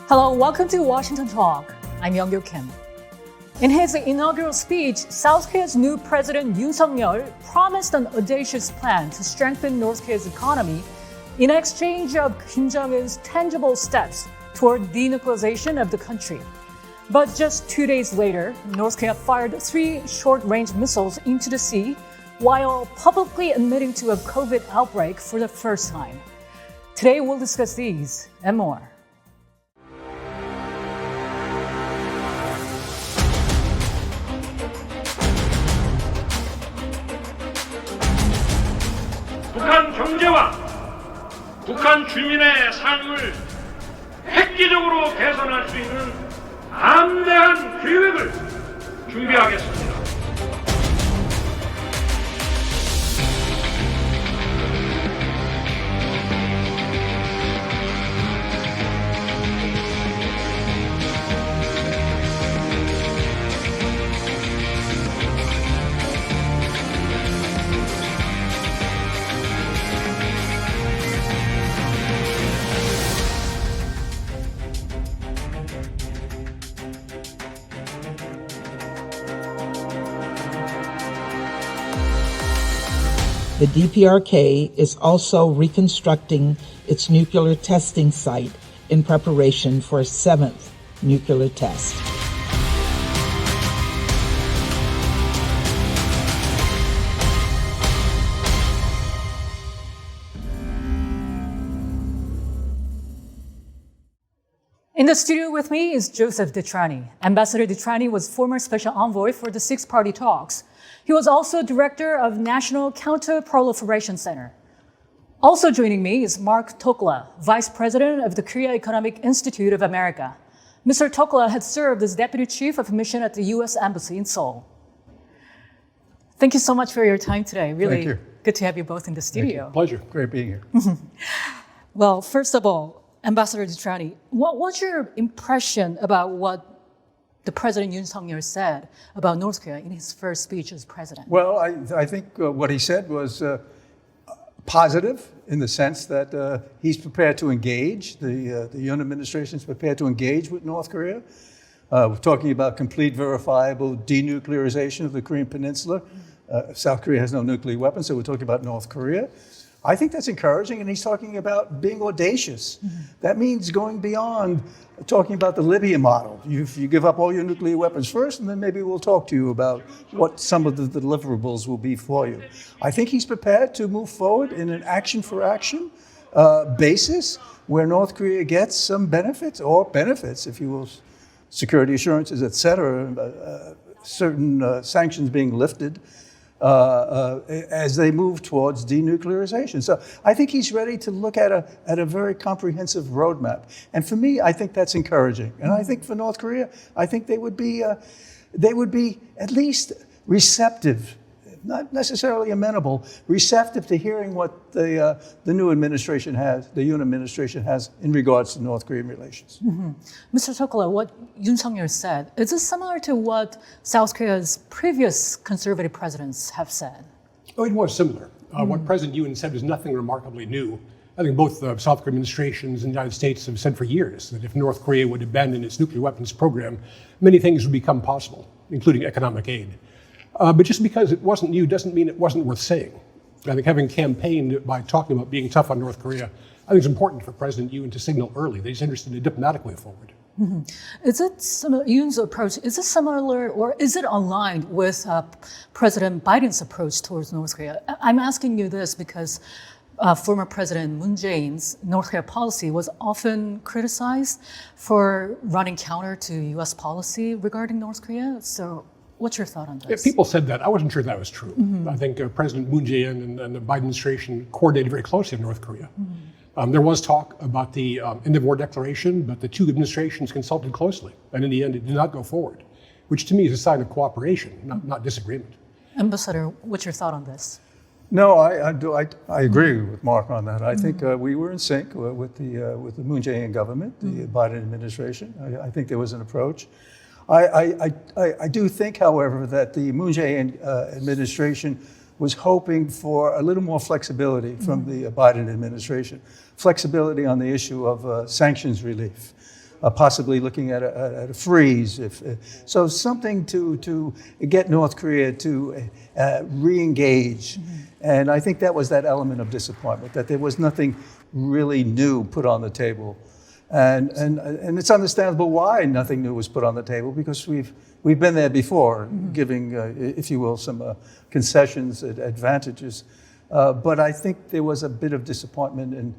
Hello, welcome to Washington Talk. I'm Young-Kyo Kim. In his inaugural speech, South Korea's new president Yoon Suk-yeol promised an audacious plan to strengthen North Korea's economy in exchange of Kim Jong-un's tangible steps toward denuclearization of the country. But just 2 days later, North Korea fired 3 short-range missiles into the sea while publicly admitting to a COVID outbreak for the first time. Today, we'll discuss these and more. 북한 경제와 북한 주민의 삶을 획기적으로 개선할 수 있는 담대한 계획을 준비하겠습니다. The DPRK is also reconstructing its nuclear testing site in preparation for a 7th nuclear test. In the studio with me is Joseph Ditrani. Ambassador Ditrani was former special envoy for the six-party talks. He was also director of National Counter-Proliferation Center. Also joining me is Mark Tokla, vice president of the Korea Economic Institute of America. Mr. Tokla had served as deputy chief of mission at the U.S. Embassy in Seoul. Thank you so much for your time today. Really Thank you. Good to have you both in the studio. Pleasure. Great being here. Well, first of all, Ambassador Ditrani, what's your impression about what the President Yoon Suk-yeol said about North Korea in his first speech as president? Well, I think what he said was positive in the sense that he's prepared to engage, the Yoon administration is prepared to engage with North Korea. We're talking about complete, verifiable denuclearization of the Korean Peninsula. South Korea has no nuclear weapons, so we're talking about North Korea. I think that's encouraging, and he's talking about being audacious. Mm-hmm. That means going beyond talking about the Libya model. You give up all your nuclear weapons first, and then maybe we'll talk to you about what some of the deliverables will be for you. I think he's prepared to move forward in an action-for-action basis where North Korea gets some benefits, if you will, security assurances, et cetera, certain sanctions being lifted, as they move towards denuclearization. So I think he's ready to look at a very comprehensive roadmap. And for me, I think that's encouraging. And I think for North Korea, I think they would be at least receptive, not necessarily amenable, receptive to hearing what the new administration has, the Yoon administration has in regards to North Korean relations. Mm-hmm. Mr. Tokla, what Yoon Suk-yeol said, is this similar to what South Korea's previous conservative presidents have said? Oh, it was similar. What President Yoon said was nothing remarkably new. I think both the South Korean administrations and the United States have said for years that if North Korea would abandon its nuclear weapons program, many things would become possible, including economic aid. But just because it wasn't new doesn't mean it wasn't worth saying. I think having campaigned by talking about being tough on North Korea, I think it's important for President Yoon to signal early that he's interested in a diplomatic way forward. Mm-hmm. Is it similar, Yoon's approach, is it similar or is it aligned with President Biden's approach towards North Korea? I'm asking you this because former President Moon Jae-in's North Korea policy was often criticized for running counter to U.S. policy regarding North Korea. So what's your thought on this? If people said that, I wasn't sure that was true. Mm-hmm. I think President Moon Jae-in and the Biden administration coordinated very closely with North Korea. Mm-hmm. There was talk about the end of war declaration, but the two administrations consulted closely, and in the end, it did not go forward, which to me is a sign of cooperation, not disagreement. Ambassador, what's your thought on this? No, I agree with Mark on that. I think we were in sync with the Moon Jae-in government, the Biden administration. I think there was an approach. I do think, however, that the Moon Jae-in administration was hoping for a little more flexibility from the Biden administration, flexibility on the issue of sanctions relief. possibly looking at a freeze. So something to get North Korea to re-engage. And I think that was that element of disappointment, that there was nothing really new put on the table. And it's understandable why nothing new was put on the table, because we've been there before, giving, if you will, some concessions, advantages. But I think there was a bit of disappointment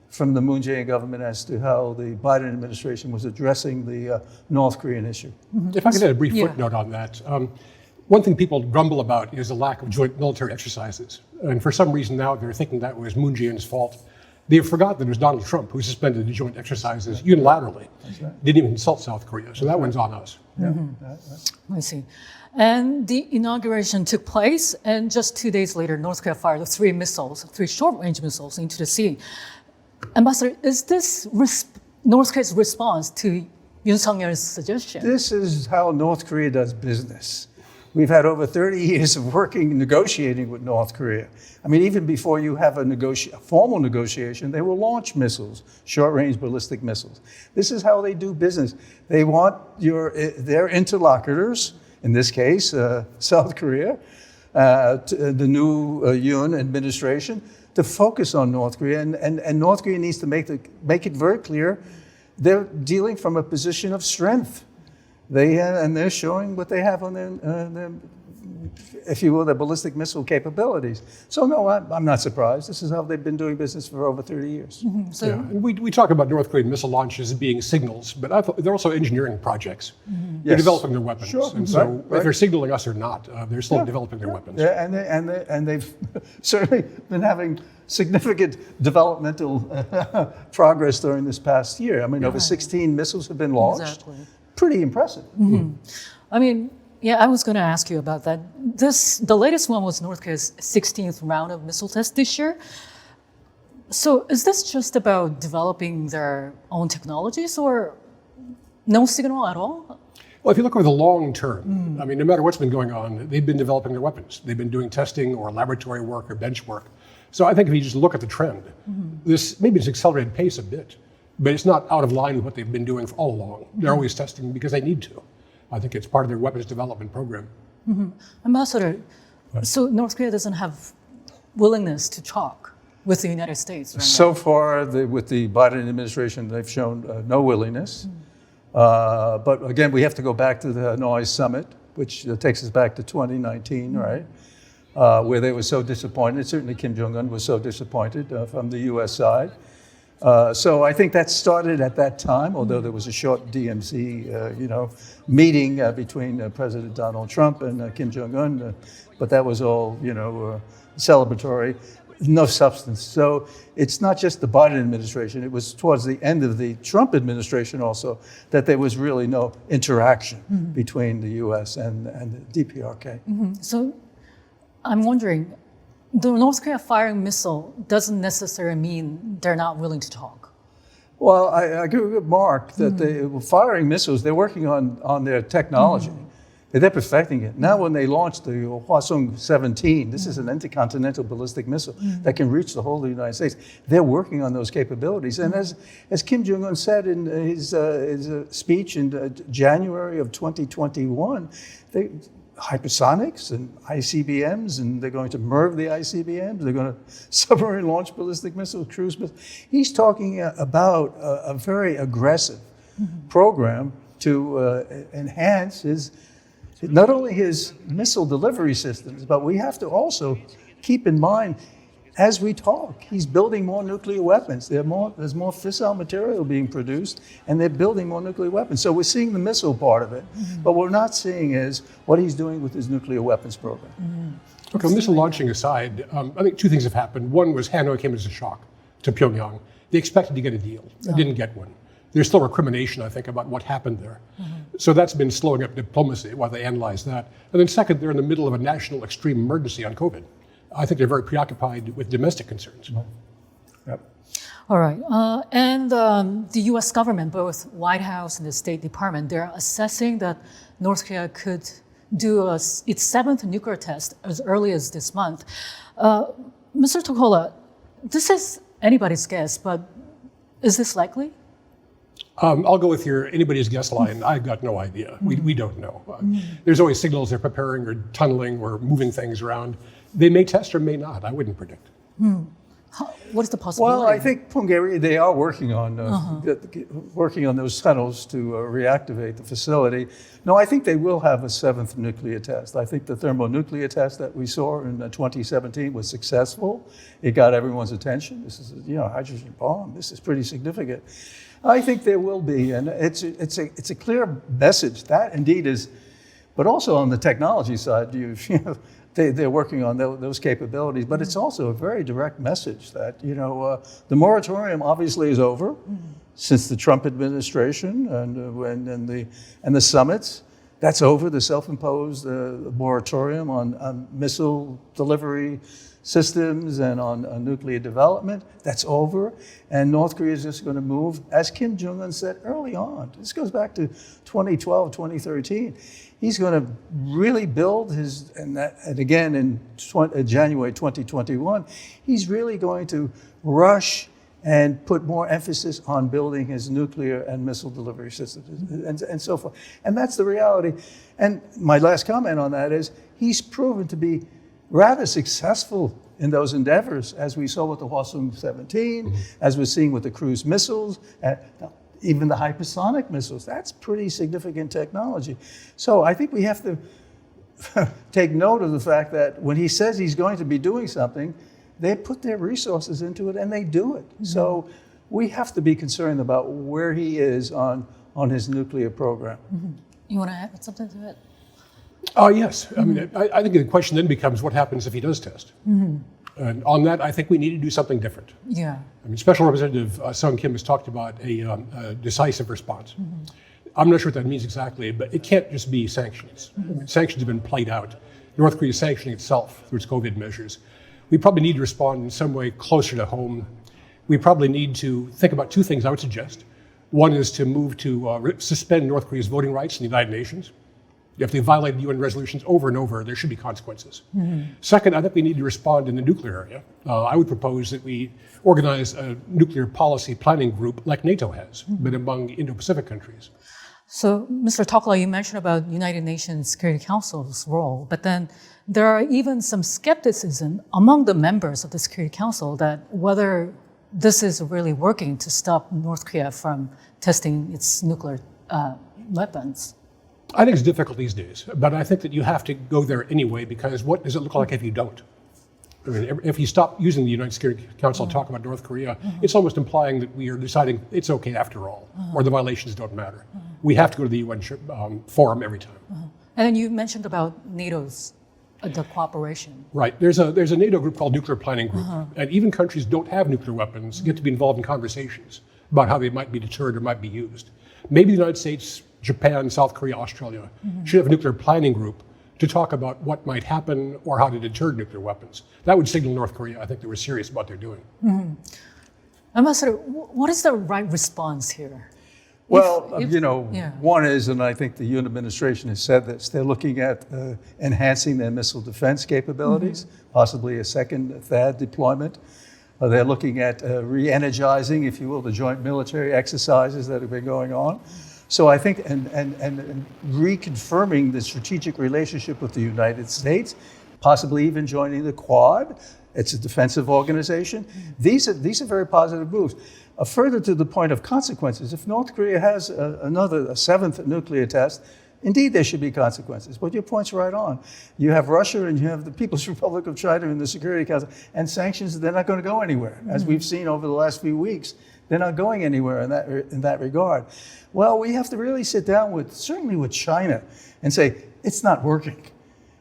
from the Moon Jae-in government as to how the Biden administration was addressing the North Korean issue. If I could add a brief footnote on that. One thing people grumble about is the lack of joint military exercises. And for some reason now they're thinking that was Moon Jae-in's fault. They forgot that it was Donald Trump who suspended the joint exercises unilaterally. Didn't even consult South Korea. So that one's on us. I see. And the inauguration took place, and just 2 days later, North Korea fired three short-range missiles into the sea. Ambassador, is this North Korea's response to Yoon Suk-yeol's suggestion? This is how North Korea does business. We've had over 30 years of negotiating with North Korea. I mean, even before you have a formal negotiation, they will launch missiles, short-range ballistic missiles. This is how they do business. They want their interlocutors, in this case, South Korea, the new Yoon administration, to focus on North Korea. And North Korea needs to make it very clear they're dealing from a position of strength. They're showing what they have on their, if you will, their ballistic missile capabilities. So no, I'm not surprised. This is how they've been doing business for over 30 years. So and we talk about North Korean missile launches as being signals, but they're also engineering projects. They're developing their weapons. Sure. And so if they're signaling us or not, they're still developing their weapons. Yeah, and they've certainly been having significant developmental progress during this past year. I mean, over 16 missiles have been launched. Exactly. Pretty impressive. I mean, I was going to ask you about that. The latest one was North Korea's 16th round of missile tests this year. So is this just about developing their own technologies, or no signal at all? Well, if you look over the long term, I mean, no matter what's been going on, they've been developing their weapons. They've been doing testing or laboratory work or bench work. So I think if you just look at the trend, this maybe it's accelerated pace a bit, but it's not out of line with what they've been doing for all along. They're always testing because they need to. I think it's part of their weapons development program. Ambassador, so North Korea doesn't have willingness to talk with the United States right So far, with the Biden administration, they've shown no willingness. But again, we have to go back to the Hanoi summit, which takes us back to 2019, right? Where they were so disappointed. Certainly Kim Jong-un was so disappointed from the U.S. side. So I think that started at that time, although there was a short DMZ, meeting between President Donald Trump and Kim Jong-un, but that was all, celebratory, no substance. So it's not just the Biden administration, it was towards the end of the Trump administration also that there was really no interaction between the U.S. and the DPRK. So I'm wondering, the North Korea firing missile doesn't necessarily mean they're not willing to talk. Well, I agree with Mark that they were firing missiles. They're working on their technology. They're perfecting it. Now when they launched the Hwasong 17, this is an intercontinental ballistic missile that can reach the whole of the United States. They're working on those capabilities. And as Kim Jong-un said in his speech in January of 2021, hypersonics and ICBMs, and they're going to MIRV the ICBMs, they're going to submarine launch ballistic missiles, cruise missiles. He's talking about a very aggressive program to enhance not only his missile delivery systems, but we have to also keep in mind, as we talk, he's building more nuclear weapons. There's more fissile material being produced, and they're building more nuclear weapons. So we're seeing the missile part of it, but what we're not seeing is what he's doing with his nuclear weapons program. Okay, missile launching aside, I think two things have happened. One was Hanoi came as a shock to Pyongyang. They expected to get a deal. They didn't get one. There's still recrimination, I think, about what happened there. So that's been slowing up diplomacy while they analyze that. And then second, they're in the middle of a national extreme emergency on COVID. I think they're very preoccupied with domestic concerns. Yep. All right. And the U.S. government, both White House and the State Department, they're assessing that North Korea could do its 7th nuclear test as early as this month. Mr. Tokola, this is anybody's guess, but is this likely? I'll go with your anybody's guess line. I've got no idea. We don't know. There's always signals they're preparing or tunneling or moving things around. They may test or may not. I wouldn't predict. What is the possibility? Well, I think Punggye, they are working on those tunnels to reactivate the facility. No, I think they will have a 7th nuclear test. I think the thermonuclear test that we saw in 2017 was successful. It got everyone's attention. This is a hydrogen bomb. This is pretty significant. I think there will be, and it's a clear message that indeed is, but also on the technology side, they're working on those capabilities. But it's also a very direct message that the moratorium obviously is over since the Trump administration and the summits. That's over. The self-imposed moratorium on missile delivery systems and on nuclear development, that's over. And North Korea is just going to move, as Kim Jong-un said early on. This goes back to 2012, 2013. He's going to really build and again in January 2021, he's really going to rush and put more emphasis on building his nuclear and missile delivery systems and so forth. And that's the reality. And my last comment on that is he's proven to be rather successful in those endeavors, as we saw with the Hwasong 17, as we're seeing with the cruise missiles, even the hypersonic missiles. That's pretty significant technology. So I think we have to take note of the fact that when he says he's going to be doing something, they put their resources into it and they do it. So we have to be concerned about where he is on his nuclear program. You want to add something to it? Yes. I mean, I think the question then becomes what happens if he does test? And on that, I think we need to do something different. Yeah. I mean, Special Representative Sung Kim has talked about a decisive response. I'm not sure what that means exactly, but it can't just be sanctions. I mean, sanctions have been played out. North Korea is sanctioning itself through its COVID measures. We probably need to respond in some way closer to home. We probably need to think about two things I would suggest. One is to move to suspend North Korea's voting rights in the United Nations. If they violate UN resolutions over and over, there should be consequences. Second, I think we need to respond in the nuclear area. I would propose that we organize a nuclear policy planning group like NATO has, but among Indo-Pacific countries. So, Mr. Tokla, you mentioned about United Nations Security Council's role, but then there are even some skepticism among the members of the Security Council that whether this is really working to stop North Korea from testing its nuclear weapons. I think it's difficult these days, but I think that you have to go there anyway, because what does it look like if you don't? I mean, if you stop using the United Security Council to talk about North Korea, it's almost implying that we are deciding it's okay after all, or the violations don't matter. We have to go to the UN forum every time. And then you mentioned about NATO's the cooperation. Right. There's a NATO group called Nuclear Planning Group, and even countries who don't have nuclear weapons get to be involved in conversations about how they might be deterred or might be used. Maybe the United States, Japan, South Korea, Australia should have a nuclear planning group to talk about what might happen or how to deter nuclear weapons. That would signal North Korea, I think, they were serious about what they're doing. Ambassador, what is the right response here? Well, one is, and I think the Yoon administration has said this, they're looking at enhancing their missile defense capabilities, possibly a second THAAD deployment. They're looking at re-energizing, if you will, the joint military exercises that have been going on. So I think, and reconfirming the strategic relationship with the United States, possibly even joining the Quad. It's a defensive organization. These are very positive moves. Further to the point of consequences, if North Korea has a 7th nuclear test, indeed there should be consequences. But your point's right on. You have Russia and you have the People's Republic of China in the Security Council, and sanctions, they're not going to go anywhere. As we've seen over the last few weeks, they're not going anywhere in that regard. Well, we have to really sit down certainly with China and say, it's not working.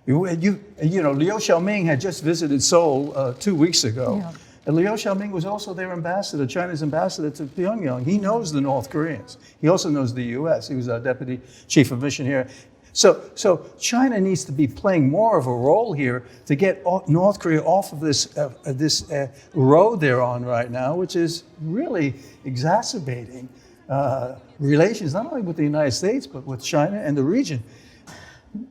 Liu Xiaoming had just visited Seoul 2 weeks ago. Yeah. And Liu Xiaoming was also their ambassador, China's ambassador to Pyongyang. He knows the North Koreans. He also knows the U.S. He was our deputy chief of mission here. So China needs to be playing more of a role here to get North Korea off of this road they're on right now, which is really exacerbating relations not only with the United States, but with China and the region.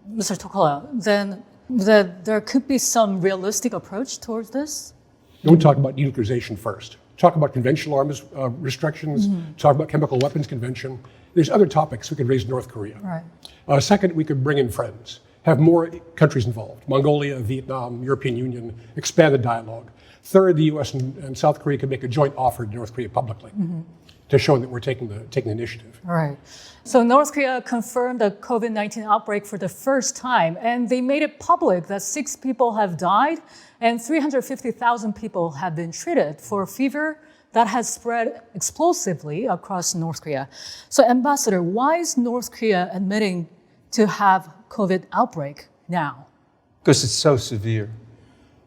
Mr. Tokla, then there could be some realistic approach towards this? Don't talk about denuclearization first. talk about conventional arms restrictions, talk about chemical weapons convention. There's other topics we could raise with North Korea. Right. Second, we could bring in friends, have more countries involved, Mongolia, Vietnam, European Union, expand the dialogue. Third, the U.S. and South Korea could make a joint offer to North Korea publicly to show that we're taking the initiative. All right. So North Korea confirmed the COVID-19 outbreak for the first time, and they made it public that 6 people have died and 350,000 people have been treated for a fever that has spread explosively across North Korea. So Ambassador, why is North Korea admitting to have COVID outbreak now? Because it's so severe.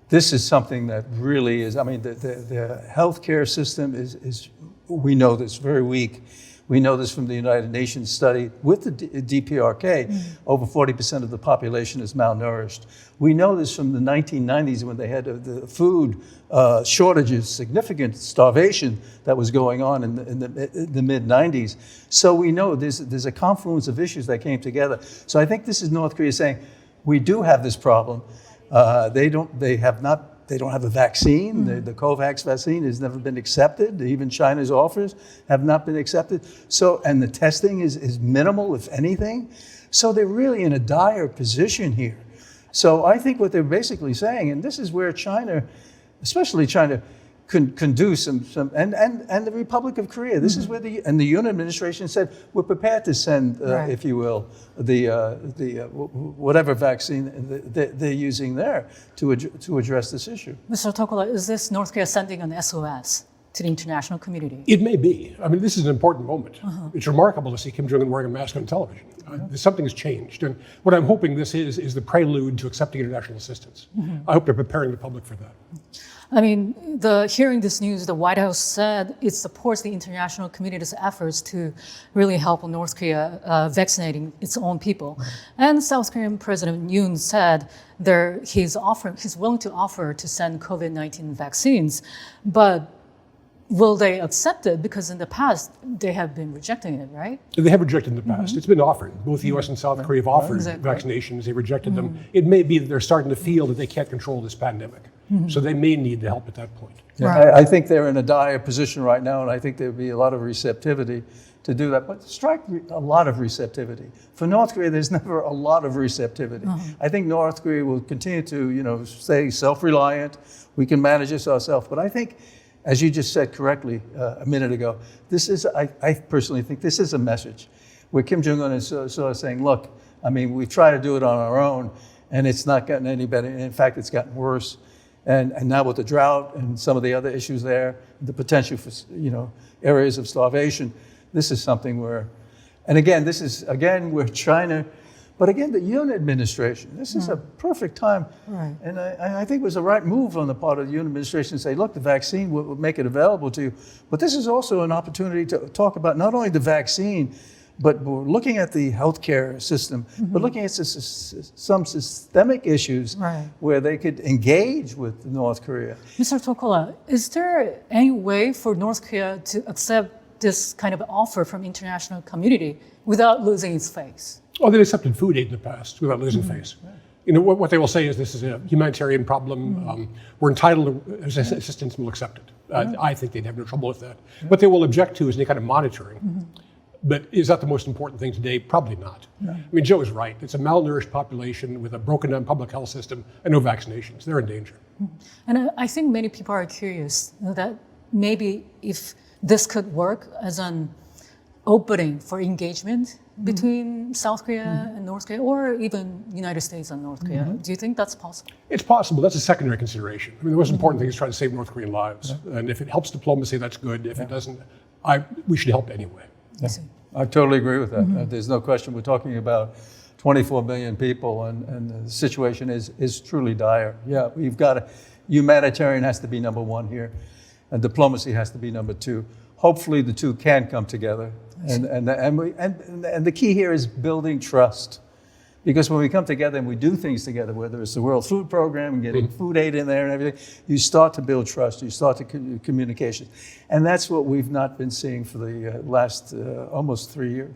This is something that really is, I mean, the healthcare system is, we know this, very weak. We know this from the United Nations study with the DPRK, over 40% of the population is malnourished. We know this from the 1990s when they had the food shortages, significant starvation that was going on in the mid-90s. So we know there's a confluence of issues that came together. So I think this is North Korea saying, we do have this problem. They don't have a vaccine. The COVAX vaccine has never been accepted. Even China's offers have not been accepted. So, and the testing is minimal, if anything. So they're really in a dire position here. So I think what they're basically saying, and this is where China, especially China, can do some and the Republic of Korea. This is where the Yoon administration said we're prepared to send, if you will, the whatever vaccine they're using there to address this issue. Mr. Tokola, is this North Korea sending an SOS to the international community? It may be. I mean, this is an important moment. It's remarkable to see Kim Jong-un wearing a mask on television. Something has changed. And what I'm hoping this is the prelude to accepting international assistance. I hope they're preparing the public for that. I mean, hearing this news, the White House said it supports the international community's efforts to really help North Korea vaccinating its own people. And South Korean President Yoon said he's willing to offer to send COVID-19 vaccines, but will they accept it? Because in the past, they have been rejecting it, right? They have rejected in the past. It's been offered. Both the U.S. and South Korea have offered vaccinations. They rejected them. It may be that they're starting to feel that they can't control this pandemic. So they may need the help at that point. Yeah, right. I think they're in a dire position right now, and I think there'll be a lot of receptivity to do that. But strike a lot of receptivity. For North Korea, there's never a lot of receptivity. I think North Korea will continue to, stay self-reliant. We can manage this ourselves. But I think, as you just said correctly a minute ago, I personally think this is a message where Kim Jong-un is sort of saying, look, I mean, we try to do it on our own, and it's not gotten any better. In fact, it's gotten worse. And now with the drought and some of the other issues there, the potential for, areas of starvation, this is something where, and again, where China, but again, the Yoon administration, this is a perfect time. Right. And I think it was the right move on the part of the Yoon administration to say, look, the vaccine will make it available to you. But this is also an opportunity to talk about not only the vaccine, but we're looking at the healthcare system, but looking at some systemic issues where they could engage with North Korea. Mr. Tokola, is there any way for North Korea to accept this kind of offer from international community without losing its face? Oh, they accepted food aid in the past without losing face. What they will say is this is a humanitarian problem. We're entitled to assistance and we'll accept it. I think they'd have no trouble with that. What they will object to is any kind of monitoring. But is that the most important thing today? Probably not. I mean, Joe is right. It's a malnourished population with a broken down public health system and no vaccinations. They're in danger. And I think many people are curious that maybe if this could work as an opening for engagement between South Korea and North Korea, or even United States and North Korea. Do you think that's possible? It's possible. That's a secondary consideration. I mean, the most important thing is trying to save North Korean lives. And if it helps diplomacy, that's good. If it doesn't, we should help anyway. Yeah. I totally agree with that. There's no question. We're talking about 24 million people, and the situation is truly dire. Yeah, we've got humanitarian has to be number one here, and diplomacy has to be number two. Hopefully, the two can come together, and the key here is building trust. Because when we come together and we do things together, whether it's the World Food Program and getting food aid in there and everything, you start to build trust, you start to communication. And that's what we've not been seeing for the last almost 3 years.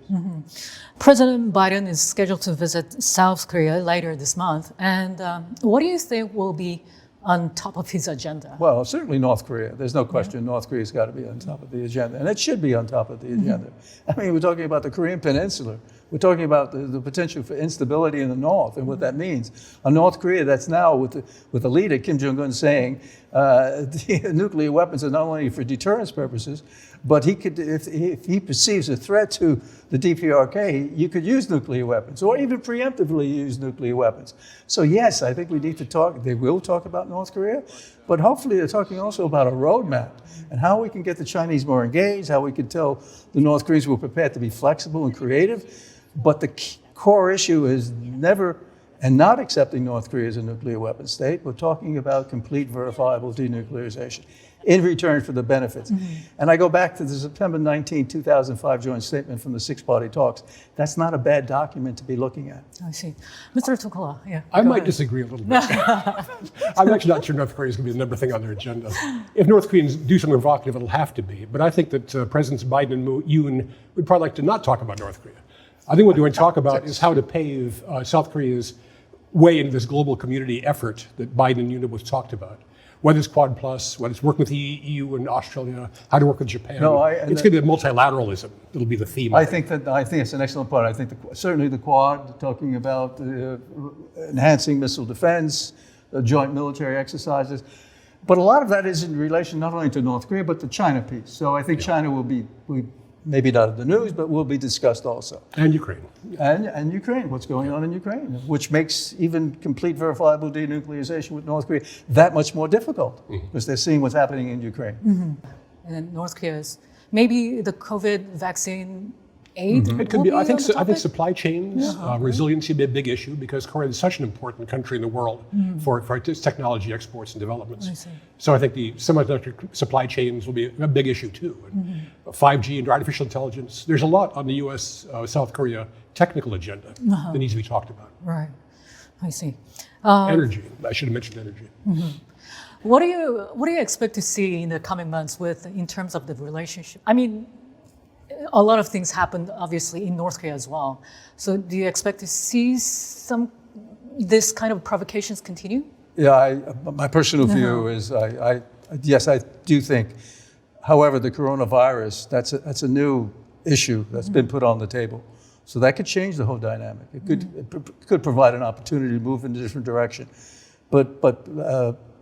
President Biden is scheduled to visit South Korea later this month. And what do you think will be on top of his agenda? Well, certainly North Korea. There's no question North Korea's got to be on top of the agenda, and it should be on top of the agenda. I mean, we're talking about the Korean Peninsula. We're talking about the potential for instability in the North and what that means. A North Korea that's now, with the leader, Kim Jong-un, saying the nuclear weapons are not only for deterrence purposes, but he could, if he perceives a threat to the DPRK, you could use nuclear weapons or even preemptively use nuclear weapons. So yes, I think we need to talk, they will talk about North Korea, but hopefully they're talking also about a roadmap and how we can get the Chinese more engaged, how we can tell the North Koreans we're prepared to be flexible and creative. But the core issue is never and not accepting North Korea as a nuclear weapons state. We're talking about complete verifiable denuclearization in return for the benefits. And I go back to the September 19, 2005 joint statement from the six-party talks. That's not a bad document to be looking at. I see. Mr. Tokola, yeah. I go might ahead. disagree a little bit. I'm actually not sure North Korea is going to be the number thing on their agenda. If North Koreans do something provocative, it'll have to be. But I think that Presidents Biden and Yoon would probably like to not talk about North Korea. I think what we're going to talk about is how to pave South Korea's way into this global community effort that Biden and Yoon both talked about. Whether it's Quad Plus, whether it's working with the EU and Australia, how to work with Japan. No, it's going to be multilateralism. It'll be the theme. I think it's an excellent point. I think certainly the Quad, talking about enhancing missile defense, joint military exercises. But a lot of that is in relation not only to North Korea, but the China piece. So I think China will be maybe not in the news, but will be discussed also. And Ukraine. And Ukraine, what's going on in Ukraine, which makes even complete verifiable denuclearization with North Korea that much more difficult, because they're seeing what's happening in Ukraine. And then North Korea's, maybe the COVID vaccine aid It could will be. be I think on the supply chains, resiliency would be a big issue because Korea is such an important country in the world for its technology exports and developments. I see. So I think the semiconductor supply chains will be a big issue too. And 5G and artificial intelligence. There's a lot on the U.S. South Korea technical agenda that needs to be talked about. Right. I see. Energy. I should have mentioned energy. What do you expect to see in the coming months in terms of the relationship? I mean, a lot of things happened obviously in North Korea as well. So do you expect to see this kind of provocations continue? Yeah, my personal view is yes, I do think. However, the coronavirus, that's a new issue that's been put on the table. So that could change the whole dynamic. It could provide an opportunity to move in a different direction. But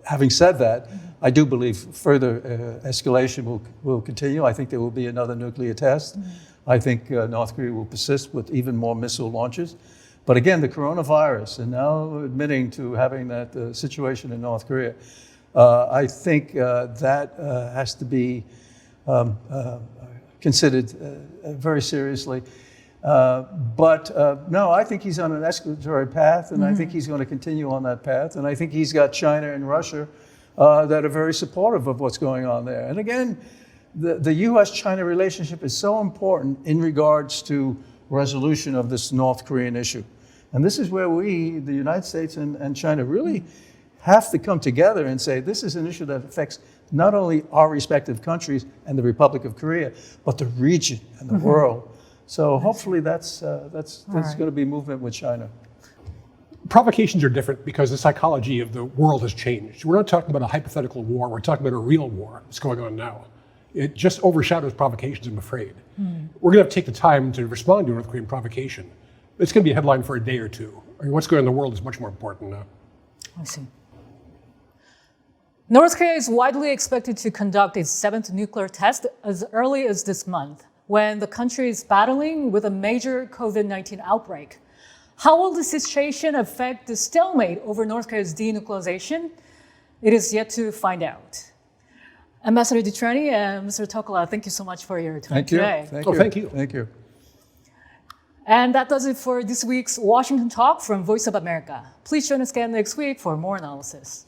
having said that, I do believe further escalation will continue. I think there will be another nuclear test. I think North Korea will persist with even more missile launches. But again, the coronavirus, and now admitting to having that situation in North Korea, I think that has to be considered very seriously. But no, I think he's on an escalatory path, and I think he's going to continue on that path. And I think he's got China and Russia that are very supportive of what's going on there. And again, the U.S.-China relationship is so important in regards to resolution of this North Korean issue. And this is where we, the United States and China, really have to come together and say this is an issue that affects not only our respective countries and the Republic of Korea, but the region and the world. So hopefully that's going to be movement with China. Provocations are different because the psychology of the world has changed. We're not talking about a hypothetical war, we're talking about a real war that's going on now. It just overshadows provocations, I'm afraid. We're going to have to take the time to respond to a North Korean provocation. It's going to be a headline for a day or two. I mean, what's going on in the world is much more important now. I see. North Korea is widely expected to conduct its 7th nuclear test as early as this month, when the country is battling with a major COVID-19 outbreak. How will the situation affect the stalemate over North Korea's denuclearization? It is yet to find out. Ambassador Ditrani and Mr. Tokola, thank you so much for your time today. Thank you. Thank you. Thank you. And that does it for this week's Washington Talk from Voice of America. Please join us again next week for more analysis.